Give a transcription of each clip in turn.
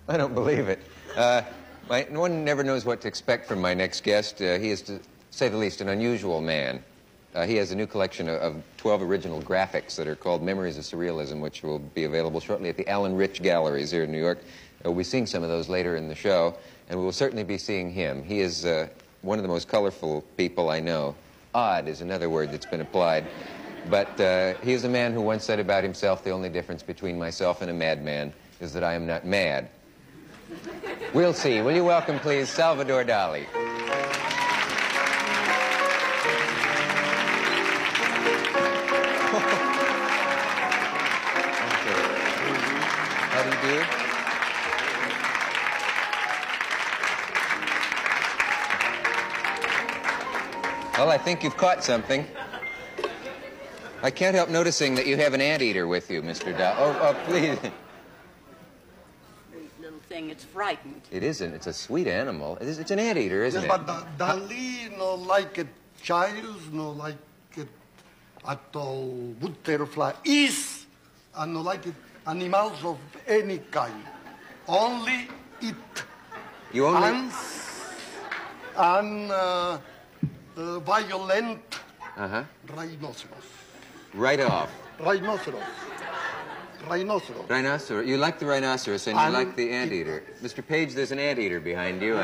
I don't believe it. No one never knows what to expect from my next guest. He is, to say the least, an unusual man. He has a new collection of 12 original graphics that are called Memories of Surrealism, which will be available shortly at the Alan Rich Galleries here in New York. We'll be seeing some of those later in the show, and we will certainly be seeing him. He is one of the most colorful people I know. Odd is another word that's been applied. But he is a man who once said about himself, the only difference between myself and a madman is that I am not mad. We'll see. Will you welcome, please, Salvador Dalí. How do you do? Well, I think you've caught something. I can't help noticing that you have an anteater with you, Mr. Dalí. Oh, please. Little thing, it's frightened. It isn't. It's a sweet animal. It's an anteater, isn't it? But Dalí no like it child, no like it at all butterfly is, and no like it animals of any kind. Only it. You only... And violent rhinoceros. Right off. Rhinoceros. Rhinoceros. You like the rhinoceros and you like the anteater. Mr. Page, there's an anteater behind you.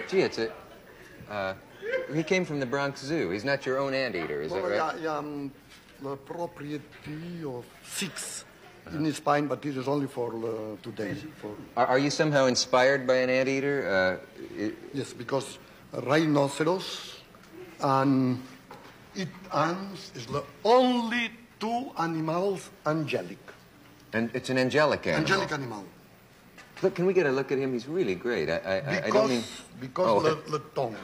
Gee, it's a... he came from the Bronx Zoo. He's not your own anteater, is that right? I am the property of 6 in his spine, but this is only for today. Are you somehow inspired by an anteater? Yes, because rhinoceros and it ants is the only 2 animals angelic. And it's an angelic animal. Angelic animal. Look, can we get a look at him? He's really great. I don't mean... Because the tongue.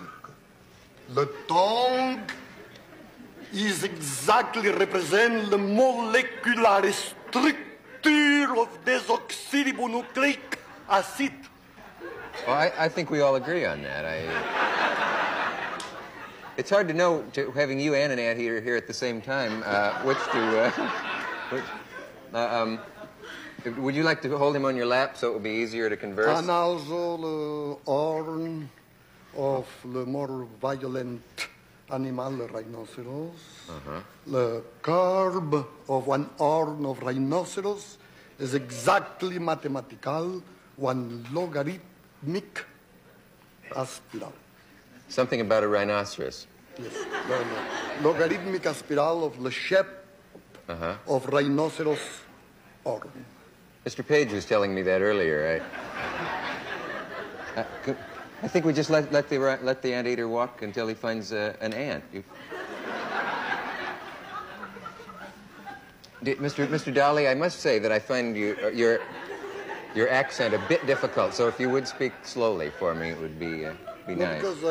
The tongue is exactly represent the molecular structure of desoxyribonucleic acid. Well, I think we all agree on that. It's hard to know, having you and an anteater here at the same time, which to... would you like to hold him on your lap so it will be easier to converse? And also the horn of the more violent animal, the rhinoceros. The curve of one horn of rhinoceros is exactly mathematical, 1 logarithmic spiral. Something about a rhinoceros. Yes, the logarithmic spiral of the shape of rhinoceros horn. Mr. Page was telling me that earlier. I think we just let the anteater walk until he finds an ant. Mr. Dalí, I must say that I find your accent a bit difficult. So if you would speak slowly for me, it would be nice. Because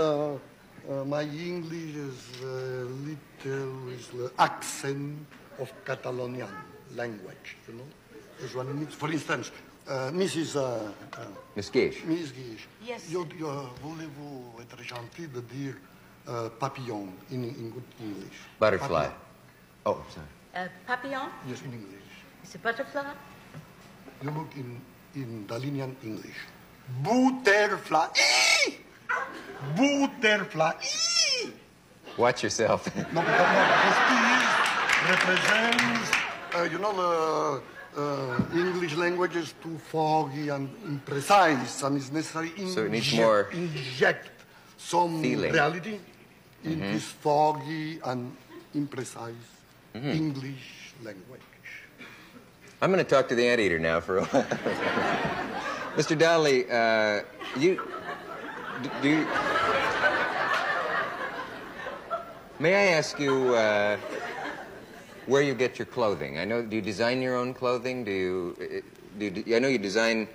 my English is the accent of Catalonian language, you know. This one, for instance, Mrs. Miss Guiche. Miss Guiche. Yes. Voulez-vous être gentil de dire papillon in good English? Butterfly. Papillon. Oh, sorry. Papillon? Yes, in English. It's a butterfly? You look in Dalinian English. Butterfly. Butterfly. Watch yourself. No, because this represents, you know, the English language is too foggy and imprecise, and it's necessary so it needs more inject some feeling. Reality in this foggy and imprecise English language. I'm going to talk to the anteater now for a while. Mr. Dalí, may I ask you where you get your clothing? Do you design your own clothing? I know you design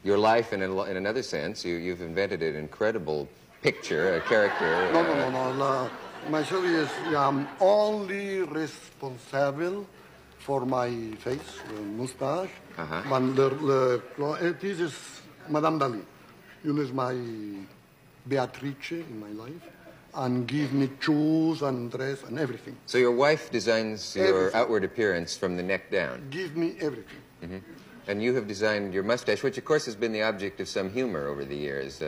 your life in another sense. You've invented an incredible picture, a character. No. Myself is I'm only responsible for my face, the mustache. But this is Madame Dalí. You is my Beatrice in my life, and give me shoes and dress and everything. So your wife designs your outward appearance from the neck down? Give me everything. And you have designed your mustache, which of course has been the object of some humor over the years.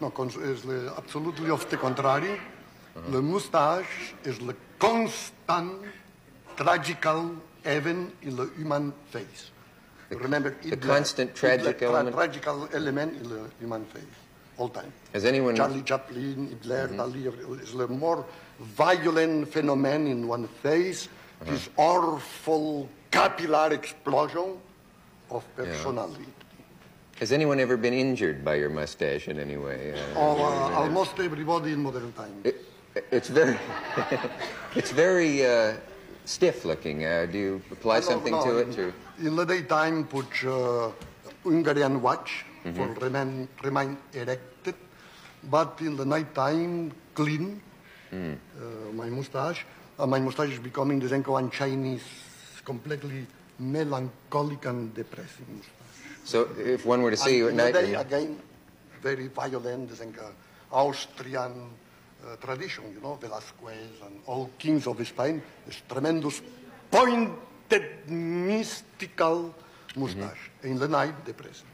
No, és absolutely of the contrary. The mustache is the constant, tragical event in the human face. Remember, the constant tragic element? Tragical element in the human face, all time. Has anyone... Charlie Chaplin, Hitler, Dalí, is the more violent phenomenon in one face, this awful capillary explosion of personality. Has anyone ever been injured by your mustache in any way? Almost everybody in modern times. It's very... it's very stiff looking. Do you apply something to it? Or? In the daytime, put Hungarian watch for remain erected. But in the nighttime, clean my mustache. My mustache is becoming the one Chinese, completely melancholic and depressing mustache. So if one were to see you at night... Day, again, very violent, Austrian tradition, you know, Velasquez and all kings of Spain, this tremendous pointed, mystical mustache. In the night, depressing.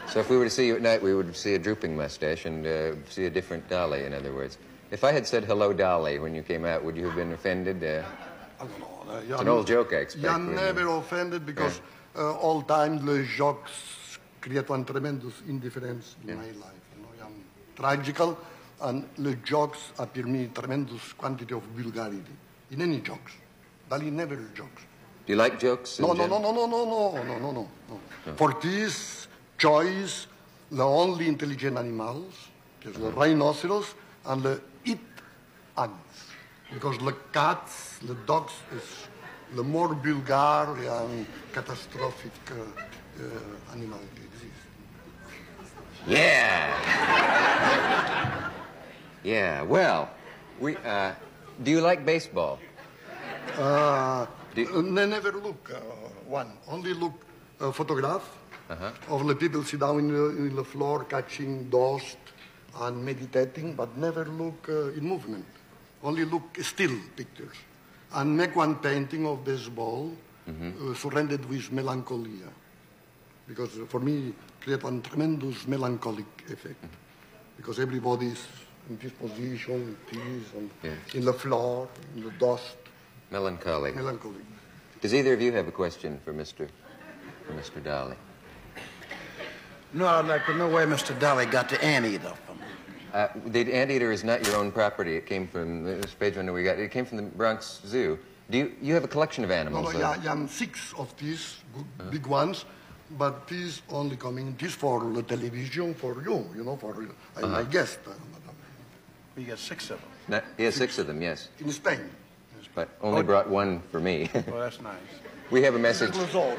So if we were to see you at night, we would see a drooping mustache and see a different Dalí, in other words. If I had said hello, Dalí, when you came out, would you have been offended? It's an old joke, I expect. You're never offended because all time the jokes create one tremendous indifference in my life. You know, I'm tragical, and the jokes appear me tremendous quantity of vulgarity in any jokes. Dalí never jokes. Do you like jokes? No. For this choice, the only intelligent animals is the rhinoceros and the ants. Because the cats, the dogs, is the more vulgar and catastrophic animal exists. Yeah. Yeah. Well, do you like baseball? Never look one. Only look photograph of the people sit down in the floor catching dust and meditating, but never look in movement. Only look still pictures. And make one painting of baseball surrounded with melancholia. Because for me, create one tremendous melancholic effect. Because everybody's in this position, in the floor, in the dust. Melancholic. Melancholic. Does either of you have a question for Mr. Dalí? No, I'd like to know where Mr. Dalí got the anteater from. The anteater is not your own property. It came from this page window we got. It came from the Bronx Zoo. Do you have a collection of animals? No, I have 6 of these big ones, but these only coming. This for the television for you know, for my guest, madam. You got 6 of them. He has 6 of them, yes. In Spain. But only brought one for me. Well, that's nice. We have a message. This was all.